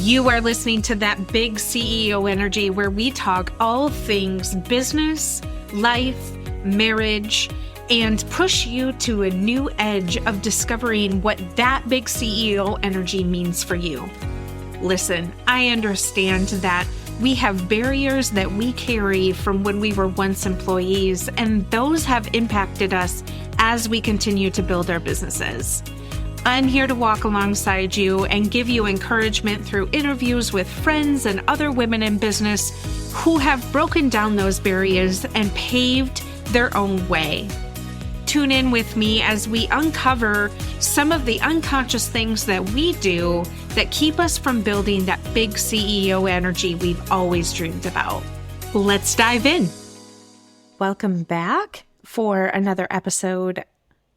You are listening to That Big CEO Energy, where we talk all things business, life, marriage, and push you to a new edge of discovering what that big CEO energy means for you. Listen, I understand that we have barriers that we carry from when we were once employees, and those have impacted us as we continue to build our businesses. I'm here to walk alongside you and give you encouragement through interviews with friends and other women in business who have broken down those barriers and paved their own way. Tune in with me as we uncover some of the unconscious things that we do that keep us from building that big CEO energy we've always dreamed about. Let's dive in. Welcome back for another episode.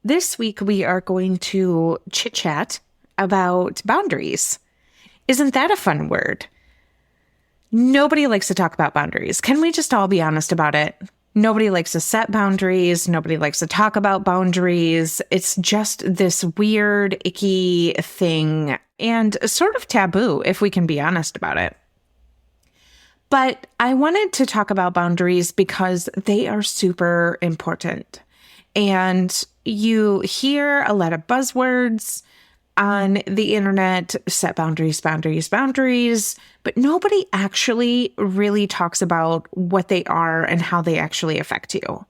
This week, we are going to chit-chat about boundaries. Isn't that a fun word? Nobody likes to talk about boundaries. Can we just all be honest about it? Nobody likes to set boundaries. Nobody likes to talk about boundaries. It's just this weird, icky thing and sort of taboo, if we can be honest about it. But I wanted to talk about boundaries because they are super important. And you hear a lot of buzzwords on the internet, set boundaries, boundaries, boundaries, but nobody actually really talks about what they are and how they actually affect you.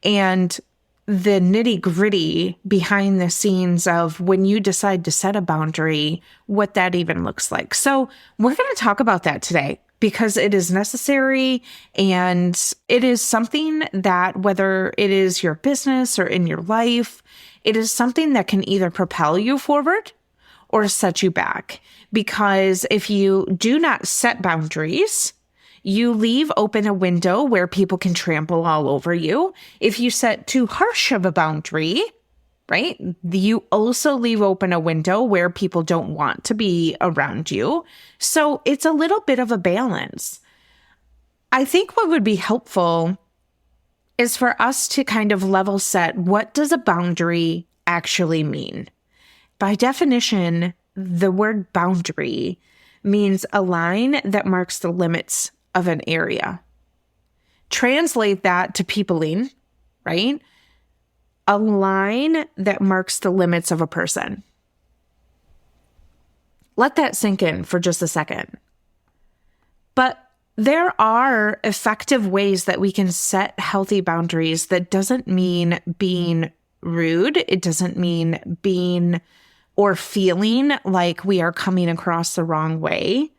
And the nitty-gritty behind the scenes of when you decide to set a boundary, what that even looks like. So we're going to talk about that today, because it is necessary and it is something that, whether it is your business or in your life, it is something that can either propel you forward or set you back. Because if you do not set boundaries, you leave open a window where people can trample all over you. If you set too harsh of a boundary, right, you also leave open a window where people don't want to be around you. So it's a little bit of a balance. I think what would be helpful is for us to kind of level set, what does a boundary actually mean? By definition, the word boundary means a line that marks the limits of an area. Translate that to peopling, right? A line that marks the limits of a person. Let that sink in for just a second. But there are effective ways that we can set healthy boundaries that doesn't mean being rude. It doesn't mean being or feeling like we are coming across the wrong way.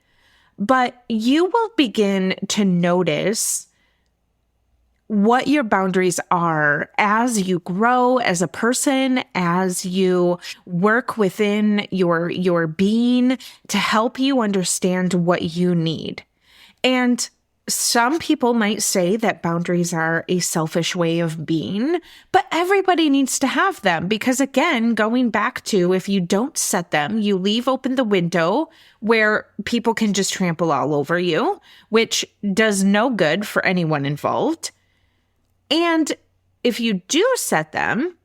But you will begin to notice what your boundaries are as you grow as a person, as you work within your being to help you understand what you need. And some people might say that boundaries are a selfish way of being, but everybody needs to have them because, again, going back to, if you don't set them, you leave open the window where people can just trample all over you, which does no good for anyone involved. And if you do set them,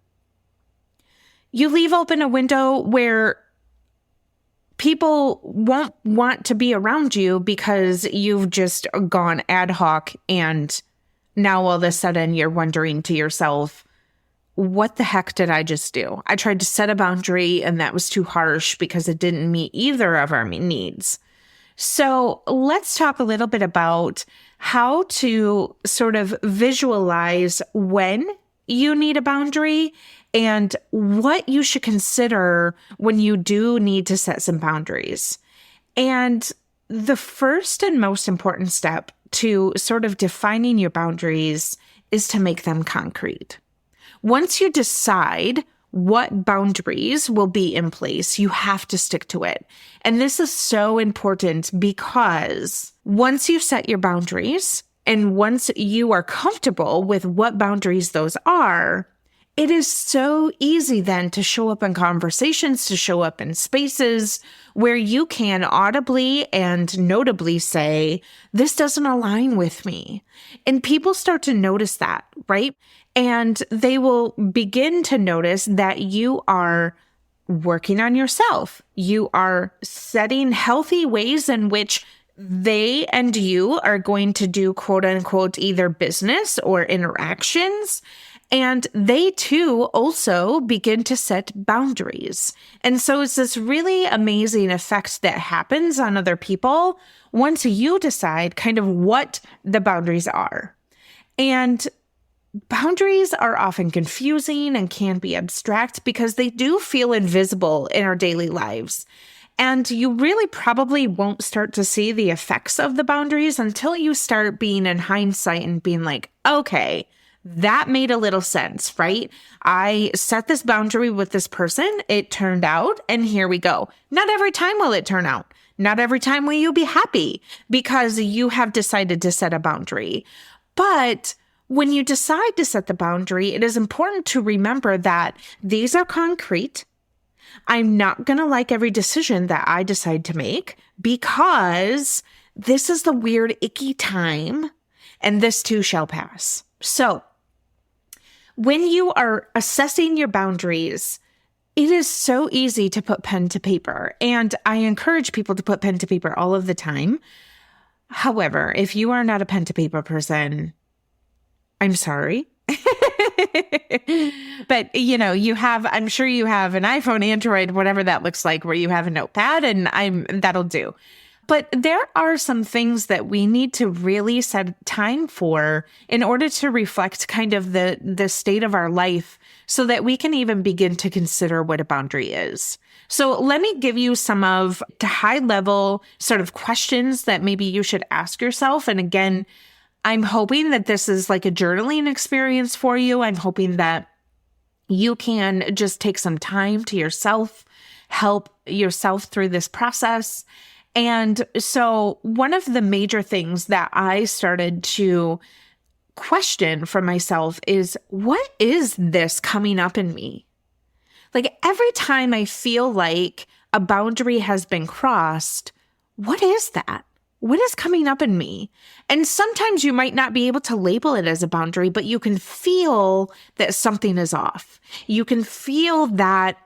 you leave open a window where people won't want to be around you because you've just gone ad hoc, and now all of a sudden you're wondering to yourself, what the heck did I just do? I tried to set a boundary and that was too harsh because it didn't meet either of our needs. So let's talk a little bit about how to sort of visualize when you need a boundary and what you should consider when you do need to set some boundaries. And the first and most important step to sort of defining your boundaries is to make them concrete. Once you decide what boundaries will be in place, you have to stick to it. And this is so important because once you set your boundaries and once you are comfortable with what boundaries those are, it is so easy then to show up in conversations, to show up in spaces where you can audibly and notably say, this doesn't align with me. And people start to notice that, right? And they will begin to notice that you are working on yourself. You are setting healthy ways in which they and you are going to do quote unquote either business or interactions. And they too also begin to set boundaries. And so it's this really amazing effect that happens on other people once you decide kind of what the boundaries are. And boundaries are often confusing and can be abstract because they do feel invisible in our daily lives. And you really probably won't start to see the effects of the boundaries until you start being in hindsight and being like, okay, that made a little sense, right? I set this boundary with this person. It turned out, and here we go. Not every time will it turn out. Not every time will you be happy because you have decided to set a boundary. But when you decide to set the boundary, it is important to remember that these are concrete. I'm not going to like every decision that I decide to make because this is the weird, icky time, and this too shall pass. So, when you are assessing your boundaries, it is so easy to put pen to paper, and I encourage people to put pen to paper all of the time. However, if you are not a pen to paper person, I'm sorry. But, I'm sure you have an iPhone, Android, whatever that looks like, where you have a notepad, and that'll do. But there are some things that we need to really set time for in order to reflect kind of the state of our life so that we can even begin to consider what a boundary is. So let me give you some of the high level sort of questions that maybe you should ask yourself. And again, I'm hoping that this is like a journaling experience for you. I'm hoping that you can just take some time to yourself, help yourself through this process. And so one of the major things that I started to question for myself is, what is this coming up in me? Like every time I feel like a boundary has been crossed, what is that? What is coming up in me? And sometimes you might not be able to label it as a boundary, but you can feel that something is off. You can feel that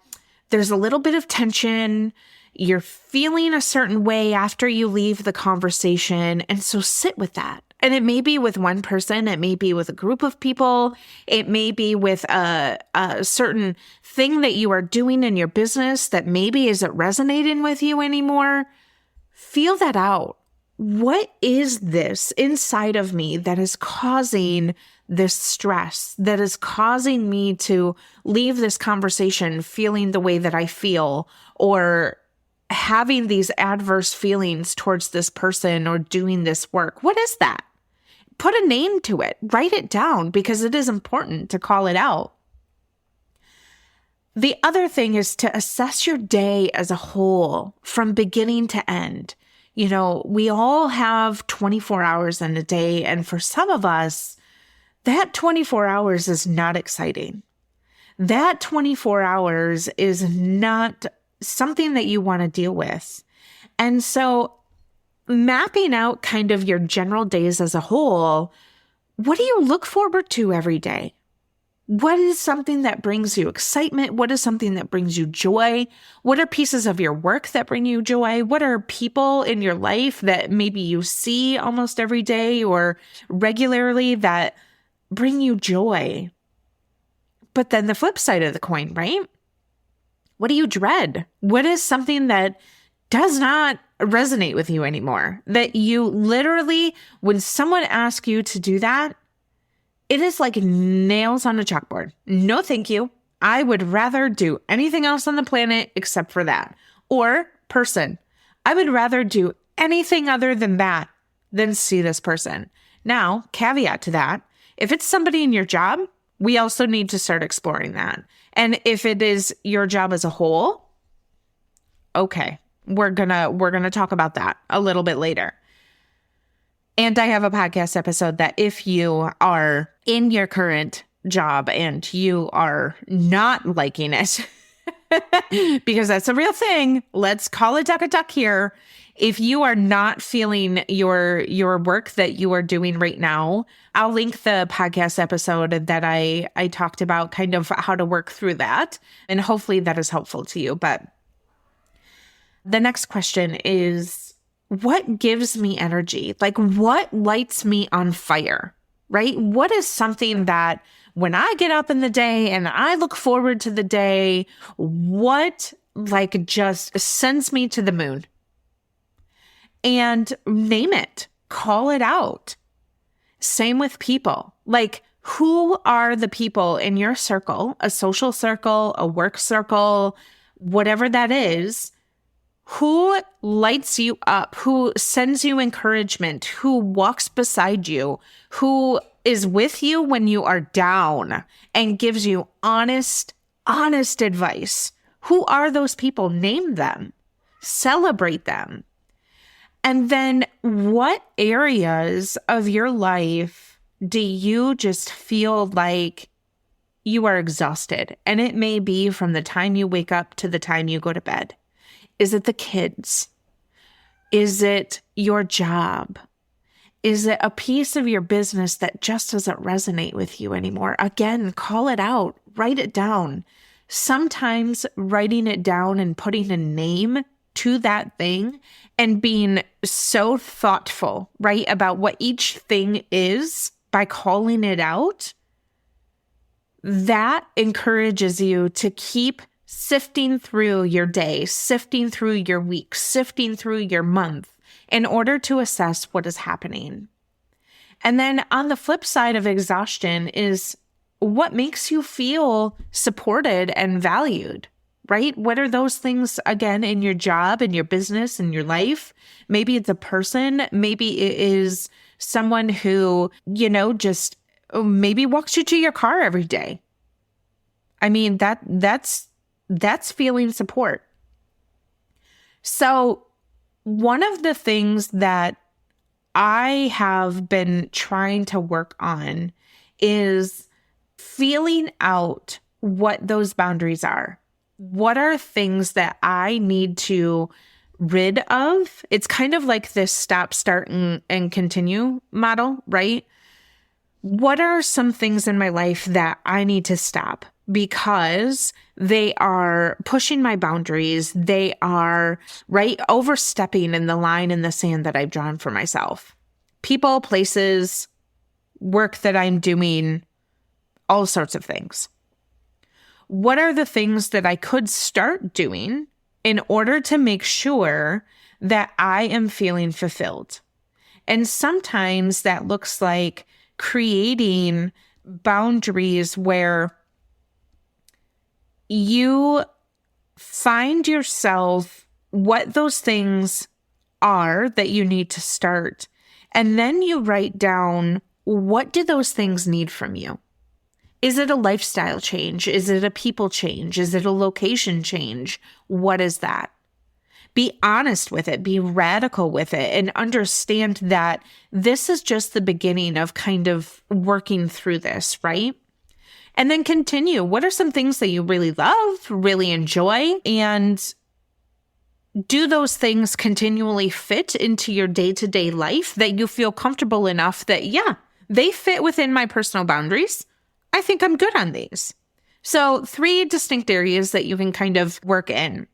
there's a little bit of tension. You're feeling a certain way after you leave the conversation. And so sit with that. And it may be with one person. It may be with a group of people. It may be with a certain thing that you are doing in your business that maybe isn't resonating with you anymore. Feel that out. What is this inside of me that is causing this stress, that is causing me to leave this conversation feeling the way that I feel, or having these adverse feelings towards this person or doing this work? What is that? Put a name to it. Write it down because it is important to call it out. The other thing is to assess your day as a whole from beginning to end. We all have 24 hours in a day, and for some of us, that 24 hours is not exciting. That 24 hours is not something that you want to deal with. And so mapping out kind of your general days as a whole, what do you look forward to every day? What is something that brings you excitement? What is something that brings you joy? What are pieces of your work that bring you joy? What are people in your life that maybe you see almost every day or regularly that bring you joy? But then the flip side of the coin, right? What do you dread? What is something that does not resonate with you anymore? That you literally, when someone asks you to do that, it is like nails on a chalkboard. No, thank you. I would rather do anything else on the planet except for that. Or person, I would rather do anything other than that than see this person. Now, caveat to that, if it's somebody in your job, we also need to start exploring that. And if it is your job as a whole, okay, we're gonna talk about that a little bit later. And I have a podcast episode that if you are in your current job and you are not liking it, because that's a real thing. Let's call a duck here. If you are not feeling your work that you are doing right now, I'll link the podcast episode that I talked about kind of how to work through that. And hopefully that is helpful to you. But the next question is, what gives me energy? Like, what lights me on fire, right? What is something that when I get up in the day and I look forward to the day, what like just sends me to the moon? And name it, call it out. Same with people. Like, who are the people in your circle, a social circle, a work circle, whatever that is, who lights you up, who sends you encouragement, who walks beside you, who is with you when you are down and gives you honest advice? Who are those people? Name them, celebrate them. And then what areas of your life do you just feel like you are exhausted? And it may be from the time you wake up to the time you go to bed. Is it the kids? Is it your job? Is it a piece of your business that just doesn't resonate with you anymore? Again, call it out, write it down. Sometimes writing it down and putting a name to that thing and being so thoughtful, right, about what each thing is by calling it out, that encourages you to keep sifting through your day, sifting through your week, sifting through your month in order to assess what is happening. And then on the flip side of exhaustion is what makes you feel supported and valued, right? What are those things, again, in your job, in your business, in your life? Maybe it's a person. Maybe it is someone who, just maybe walks you to your car every day. I mean, that's feeling support. So one of the things that I have been trying to work on is feeling out what those boundaries are. What are things that I need to rid of? It's kind of like this stop, start, and continue model, right? What are some things in my life that I need to stop because they are pushing my boundaries? They are, right, overstepping in the line in the sand that I've drawn for myself. People, places, work that I'm doing, all sorts of things. What are the things that I could start doing in order to make sure that I am feeling fulfilled? And sometimes that looks like creating boundaries where you find yourself what those things are that you need to start. And then you write down, what do those things need from you? Is it a lifestyle change? Is it a people change? Is it a location change? What is that? Be honest with it, be radical with it, and understand that this is just the beginning of kind of working through this, right? And then continue. What are some things that you really love, really enjoy? And do those things continually fit into your day-to-day life that you feel comfortable enough that, yeah, they fit within my personal boundaries? I think I'm good on these. So 3 distinct areas that you can kind of work in.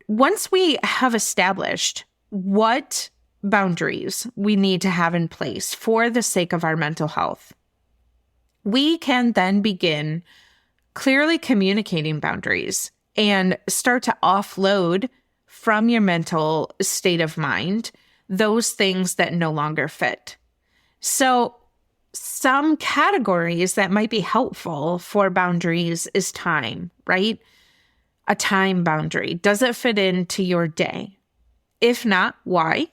Once we have established what boundaries we need to have in place for the sake of our mental health, we can then begin clearly communicating boundaries and start to offload from your mental state of mind those things that no longer fit. So some categories that might be helpful for boundaries is time, right? A time boundary. Does it fit into your day? If not, why?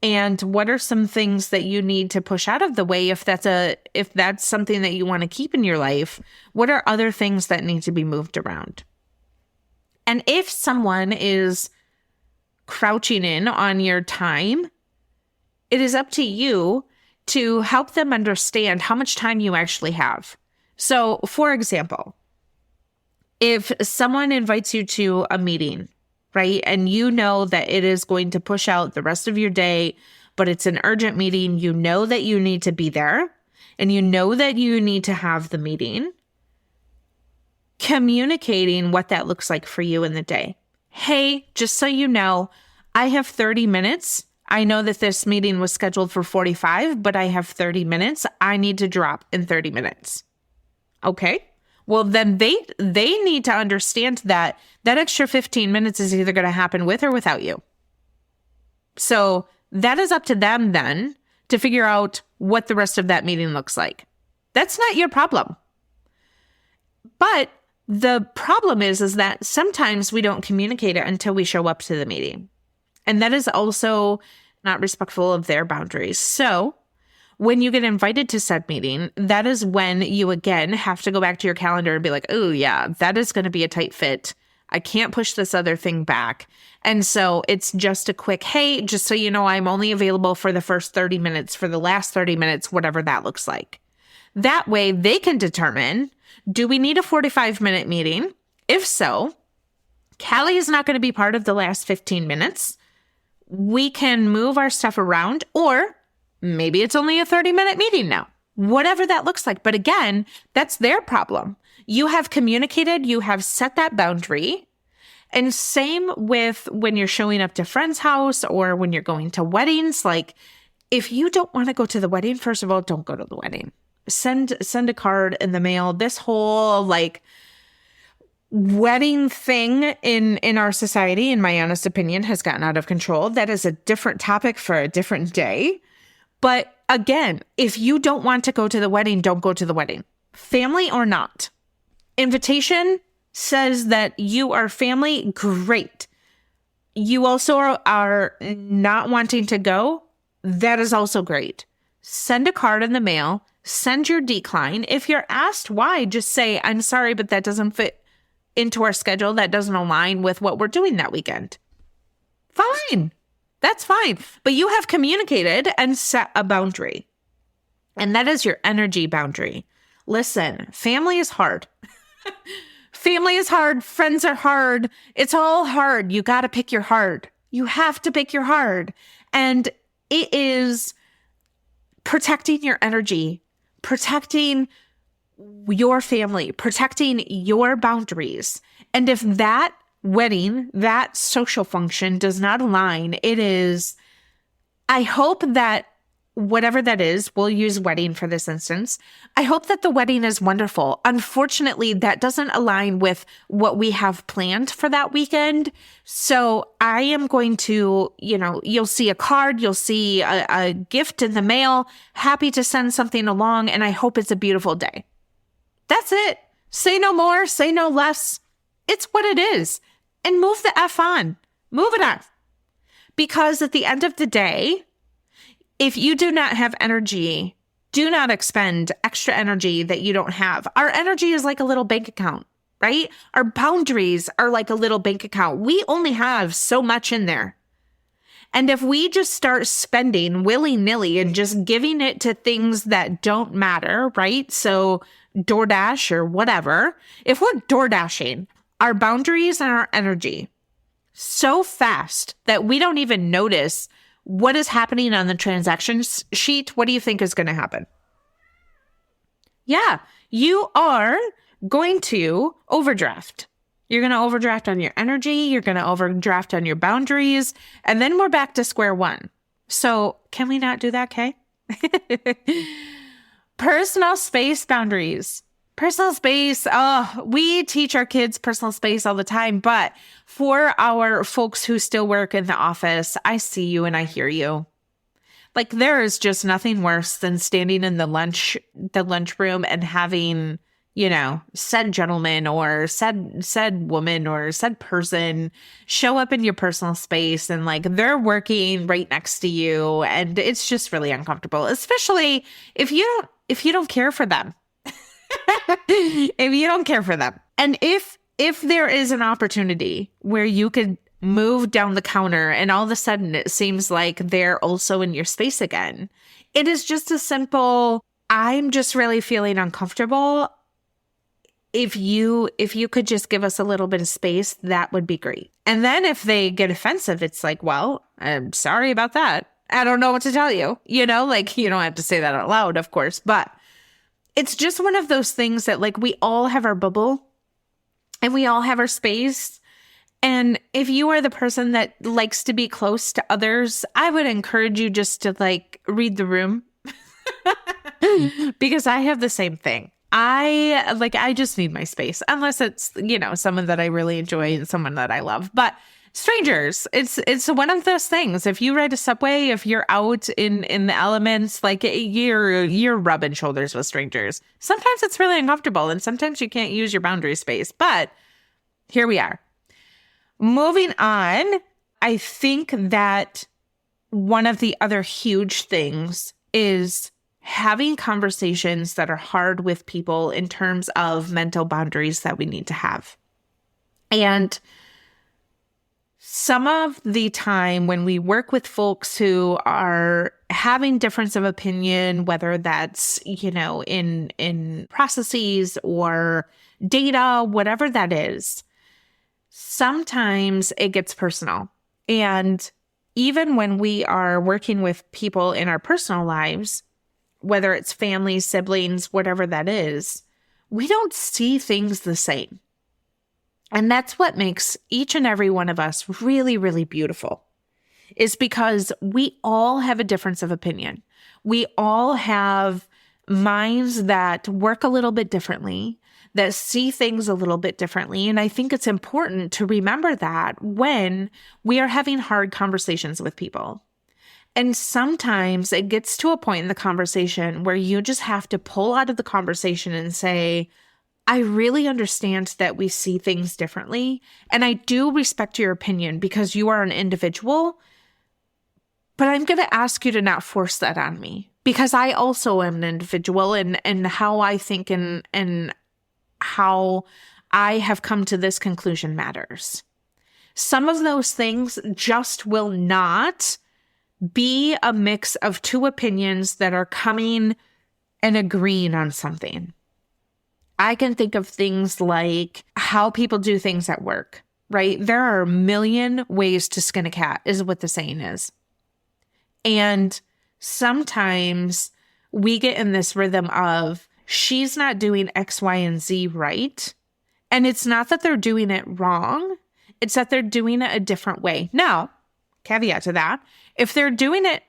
And what are some things that you need to push out of the way if that's something that you want to keep in your life? What are other things that need to be moved around? And if someone is crouching in on your time, it is up to you to help them understand how much time you actually have. So, for example, If someone invites you to a meeting, right, and you know that it is going to push out the rest of your day, but it's an urgent meeting, you know that you need to be there, and you know that you need to have the meeting, communicating what that looks like for you in the day. Hey, just so you know, I have 30 minutes. I know that this meeting was scheduled for 45, but I have 30 minutes. I need to drop in 30 minutes. Okay. Well, then they need to understand that extra 15 minutes is either going to happen with or without you. So that is up to them then to figure out what the rest of that meeting looks like. That's not your problem. But the problem is that sometimes we don't communicate it until we show up to the meeting. And that is also not respectful of their boundaries. So when you get invited to said meeting, that is when you again have to go back to your calendar and be like, oh yeah, that is going to be a tight fit. I can't push this other thing back. And so it's just a quick, hey, just so you know, I'm only available for the first 30 minutes, for the last 30 minutes, whatever that looks like. That way they can determine, do we need a 45-minute meeting? If so, Kallai is not going to be part of the last 15 minutes. We can move our stuff around, or maybe it's only a 30-minute meeting now, whatever that looks like. But again, that's their problem. You have communicated, you have set that boundary. And same with when you're showing up to friend's house or when you're going to weddings. Like, if you don't want to go to the wedding, first of all, don't go to the wedding. Send a card in the mail. This whole like wedding thing in our society, in my honest opinion, has gotten out of control. That is a different topic for a different day. But again, if you don't want to go to the wedding, don't go to the wedding. Family or not. Invitation says that you are family, great. You also are not wanting to go, that is also great. Send a card in the mail, send your decline. If you're asked why, just say, I'm sorry, but that doesn't fit into our schedule. That doesn't align with what we're doing that weekend. Fine. That's fine. But you have communicated and set a boundary. And that is your energy boundary. Listen, family is hard. Family is hard. Friends are hard. It's all hard. You got to pick your hard. You have to pick your hard. And it is protecting your energy, protecting your family, protecting your boundaries. And if that wedding, that social function does not align, I hope that whatever that is, we'll use wedding for this instance. I hope that the wedding is wonderful. Unfortunately, that doesn't align with what we have planned for that weekend. So I am going to, you'll see a card, you'll see a gift in the mail, happy to send something along, and I hope it's a beautiful day. That's it. Say no more, say no less. It's what it is. And move the F on. Move it on. Because at the end of the day, if you do not have energy, do not expend extra energy that you don't have. Our energy is like a little bank account, right? Our boundaries are like a little bank account. We only have so much in there. And if we just start spending willy-nilly and just giving it to things that don't matter, right? So DoorDash or whatever, if we're DoorDashing our boundaries and our energy so fast that we don't even notice what is happening on the transaction sheet, what do you think is going to happen? Yeah, you are going to overdraft. You're going to overdraft on your energy. You're going to overdraft on your boundaries. And then we're back to square one. So can we not do that, Kay? Personal space boundaries. Personal space. Oh, we teach our kids personal space all the time. But for our folks who still work in the office, I see you and I hear you. Like, there is just nothing worse than standing in the lunchroom and having, said gentleman or said woman or said person show up in your personal space and like they're working right next to you. And it's just really uncomfortable, especially if you don't care for them. If you don't care for them. And if there is an opportunity where you could move down the counter and all of a sudden it seems like they're also in your space again, it is just a simple, I'm just really feeling uncomfortable. if you could just give us a little bit of space, that would be great. And then if they get offensive, it's like, well, I'm sorry about that. I don't know what to tell you. Like, you don't have to say that out loud, of course, but it's just one of those things that, like, we all have our bubble and we all have our space. And if you are the person that likes to be close to others, I would encourage you just to, like, read the room because I have the same thing. I just need my space, unless it's, someone that I really enjoy and someone that I love. But strangers, it's one of those things. If you ride a subway, if you're out in the elements, like, you're rubbing shoulders with strangers. Sometimes it's really uncomfortable, and sometimes you can't use your boundary space. But here we are. Moving on, I think that one of the other huge things is having conversations that are hard with people in terms of mental boundaries that we need to have. And some of the time when we work with folks who are having difference of opinion, whether that's, in processes or data, whatever that is, sometimes it gets personal. And even when we are working with people in our personal lives, whether it's family, siblings, whatever that is, we don't see things the same. And that's what makes each and every one of us really, really beautiful, is because we all have a difference of opinion. We all have minds that work a little bit differently, that see things a little bit differently. And I think it's important to remember that when we are having hard conversations with people. And sometimes it gets to a point in the conversation where you just have to pull out of the conversation and say, I really understand that we see things differently. And I do respect your opinion because you are an individual. But I'm going to ask you to not force that on me, because I also am an individual, and how I think and how I have come to this conclusion matters. Some of those things just will not be a mix of two opinions that are coming and agreeing on something. I can think of things like how people do things at work, right? There are a million ways to skin a cat, is what the saying is. And sometimes we get in this rhythm of, she's not doing X, Y, and Z right. And it's not that they're doing it wrong. It's that they're doing it a different way. Now, caveat to that, if they're doing it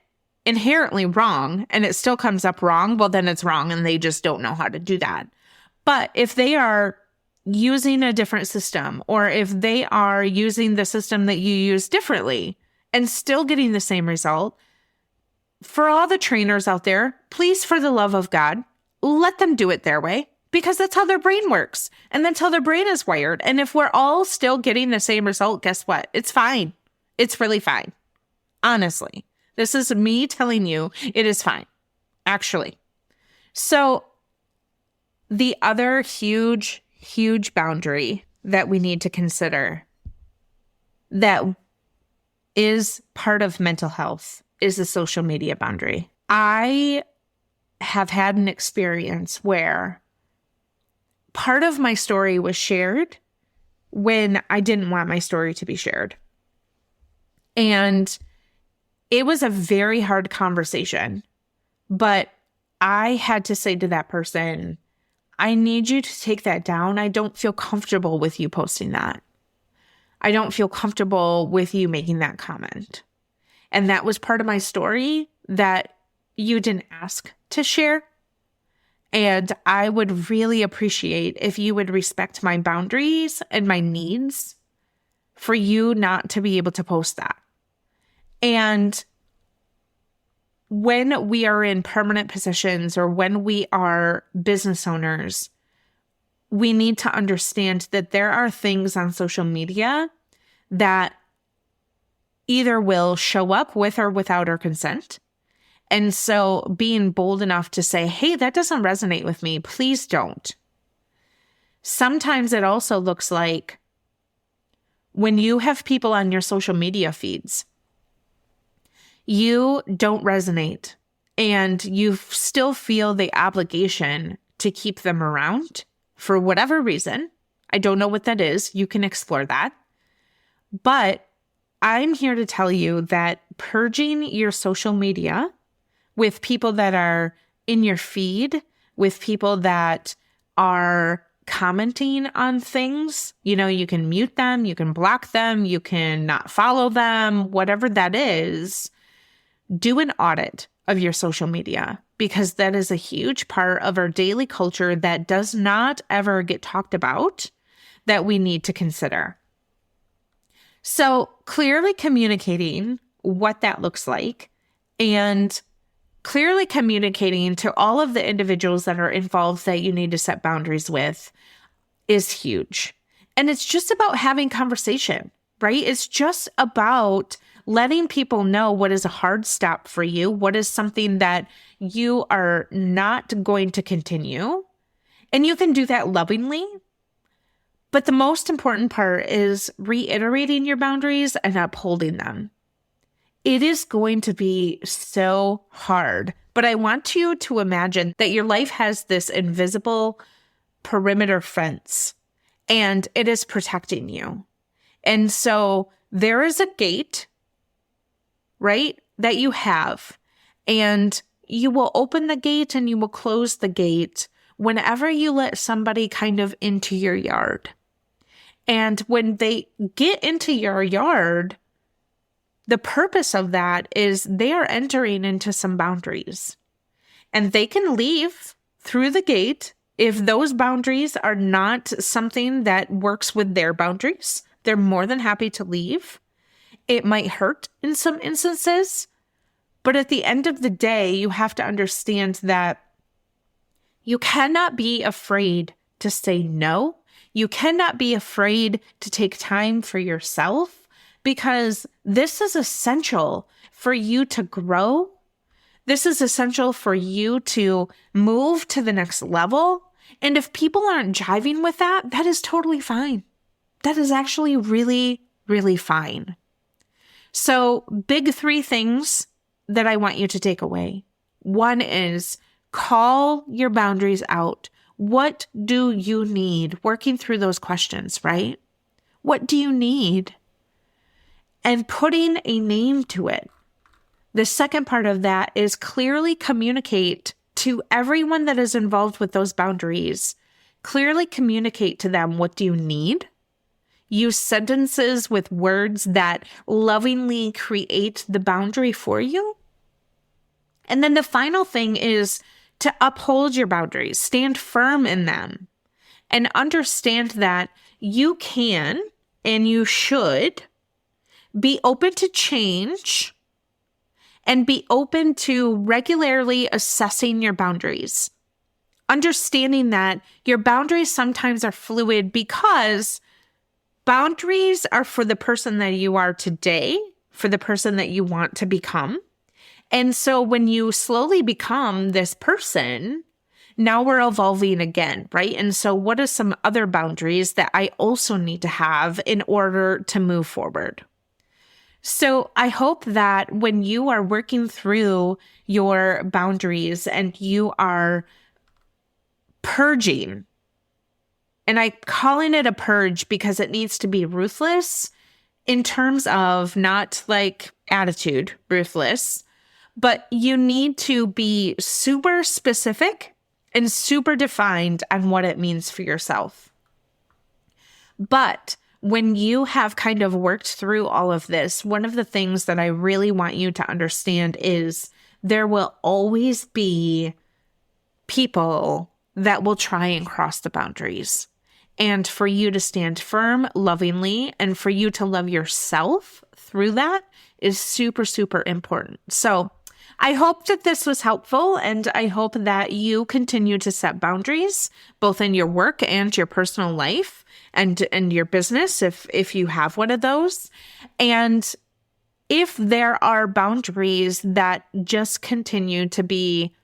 inherently wrong and it still comes up wrong, well, then it's wrong and they just don't know how to do that. But if they are using a different system, or if they are using the system that you use differently and still getting the same result, for all the trainers out there, please, for the love of God, let them do it their way, because that's how their brain works. And that's how their brain is wired. And if we're all still getting the same result, guess what? It's fine. It's really fine. Honestly, this is me telling you it is fine, actually. So the other huge, huge boundary that we need to consider that is part of mental health is the social media boundary. I have had an experience where part of my story was shared when I didn't want my story to be shared. And it was a very hard conversation, but I had to say to that person, I need you to take that down. I don't feel comfortable with you posting that. I don't feel comfortable with you making that comment. And that was part of my story that you didn't ask to share. And I would really appreciate if you would respect my boundaries and my needs for you not to be able to post that. And when we are in permanent positions, or when we are business owners, we need to understand that there are things on social media that either will show up with or without our consent. And so being bold enough to say, hey, that doesn't resonate with me, please don't. Sometimes it also looks like when you have people on your social media feeds, you don't resonate and you still feel the obligation to keep them around for whatever reason. I don't know what that is. You can explore that. But I'm here to tell you that purging your social media with people that are in your feed, with people that are commenting on things, you can mute them, you can block them, you can not follow them, whatever that is, do an audit of your social media, because that is a huge part of our daily culture that does not ever get talked about that we need to consider. So clearly communicating what that looks like and clearly communicating to all of the individuals that are involved that you need to set boundaries with is huge. And it's just about having conversation, right? It's just about letting people know what is a hard stop for you, what is something that you are not going to continue. And you can do that lovingly. But the most important part is reiterating your boundaries and upholding them. It is going to be so hard, but I want you to imagine that your life has this invisible perimeter fence and it is protecting you. And so there is a gate, right, that you have, and you will open the gate and you will close the gate whenever you let somebody kind of into your yard. And when they get into your yard, the purpose of that is they are entering into some boundaries. And they can leave through the gate if those boundaries are not something that works with their boundaries. They're more than happy to leave. It might hurt in some instances, but at the end of the day, you have to understand that you cannot be afraid to say no. You cannot be afraid to take time for yourself, because this is essential for you to grow. This is essential for you to move to the next level. And if people aren't jiving with that, that is totally fine. That is actually really, really fine. So, big 3 things that I want you to take away. One is call your boundaries out. What do you need? Working through those questions, right? What do you need? And putting a name to it. The second part of that is clearly communicate to everyone that is involved with those boundaries. Clearly communicate to them, what do you need? Use sentences with words that lovingly create the boundary for you. And then the final thing is to uphold your boundaries, stand firm in them, and understand that you can and you should be open to change and be open to regularly assessing your boundaries. Understanding that your boundaries sometimes are fluid, because boundaries are for the person that you are today, for the person that you want to become. And so when you slowly become this person, now we're evolving again, right? And so what are some other boundaries that I also need to have in order to move forward? So I hope that when you are working through your boundaries and you are purging, and I'm calling it a purge because it needs to be ruthless in terms of not like attitude, ruthless, but you need to be super specific and super defined on what it means for yourself. But when you have kind of worked through all of this, one of the things that I really want you to understand is there will always be people that will try and cross the boundaries. And for you to stand firm lovingly and for you to love yourself through that is super, super important. So I hope that this was helpful, and I hope that you continue to set boundaries both in your work and your personal life and your business if you have one of those. And if there are boundaries that just continue to be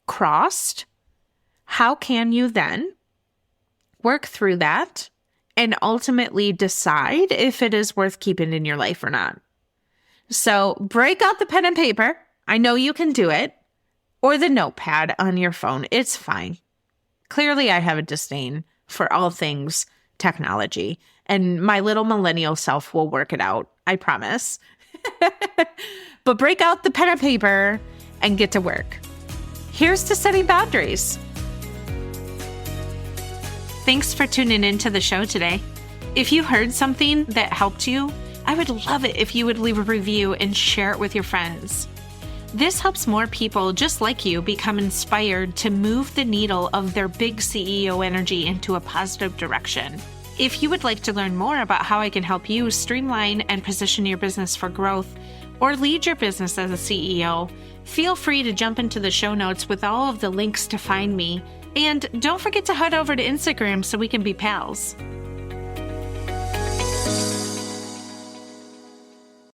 crossed, how can you then work through that and ultimately decide if it is worth keeping in your life or not? So break out the pen and paper. I know you can do it. Or the notepad on your phone. It's fine. clearly I have a disdain for all things technology, and my little millennial self will work it out. I promise. But break out the pen and paper and get to work. Here's to setting boundaries. Thanks for tuning into the show today. If you heard something that helped you, I would love it if you would leave a review and share it with your friends. This helps more people just like you become inspired to move the needle of their big CEO energy into a positive direction. If you would like to learn more about how I can help you streamline and position your business for growth or lead your business as a CEO, feel free to jump into the show notes with all of the links to find me. And don't forget to head over to Instagram so we can be pals.